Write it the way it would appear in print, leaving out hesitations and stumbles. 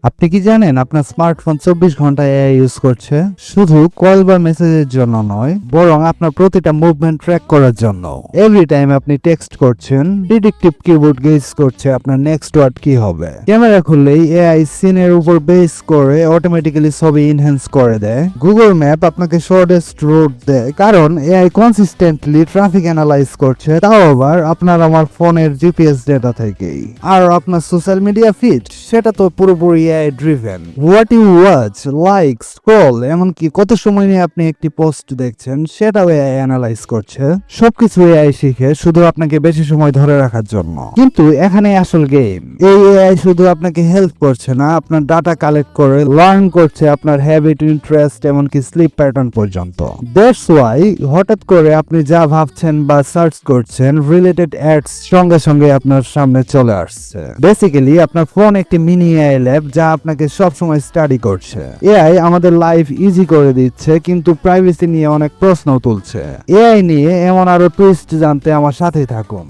আপনি কি জানেন আপনার স্মার্টফোন 24 ঘন্টা এআই ইউজ করছে? শুধু কল বা মেসেজের জন্য নয়, বরং আপনার প্রতিটা মুভমেন্ট ট্র্যাক করার জন্য। এভরি টাইম আপনি টেক্সট করছেন, প্রিডিক্টিভ কিবোর্ড গেস করছে আপনার নেক্সট ওয়ার্ড কি হবে। ক্যামেরা খুললেই এআই সিনের উপর বেস করে অটোমেটিক্যালি ছবি এনহ্যান্স করে দেয়। গুগল ম্যাপ আপনাকে শর্টেস্ট রুট দেয়, কারণ এআই কনসিস্টেন্টলি ট্রাফিক অ্যানালাইজ করছে, তাও আবার আপনার আমার ফোনের জিপিএস ডেটা থেকেই। আর আপনার সোশ্যাল মিডিয়া ফিড, সেটা তো পুরোপুরি AI driven. What you watch, like, scroll, এমনকি কত সময় নিয়ে আপনি একটি পোস্ট দেখছেন সেটাও এআই অ্যানালাইজ করছে। সবকিছু এআই শিখে শুধু আপনাকে বেশি সময় ধরে রাখার জন্য। কিন্তু এখানে আসল গেম, এই এআই শুধু আপনাকে হেল্প করছে না, আপনার ডাটা কালেক্ট করে লার্ন করছে আপনার হ্যাবিট, ইন্টারেস্ট, এমনকি স্লিপ প্যাটার্ন পর্যন্ত। দ্যাটস ওয়াই হঠাৎ করে আপনি যা ভাবছেন বা সার্চ করছেন, রিলেটেড অ্যাডস সঙ্গে সঙ্গে আপনার সামনে চলে আসছে। বেসিক্যালি আপনার ফোন একটি মিনি এআই ল্যাব যা আপনাকে সব সময় স্টাডি করছে। এআই আমাদের লাইফ ইজি করে দিচ্ছে, কিন্তু প্রাইভেসি নিয়ে অনেক প্রশ্ন তুলছে। এআই নিয়ে এমন আরো টুইস্ট জানতে আমার সাথেই থাকুন।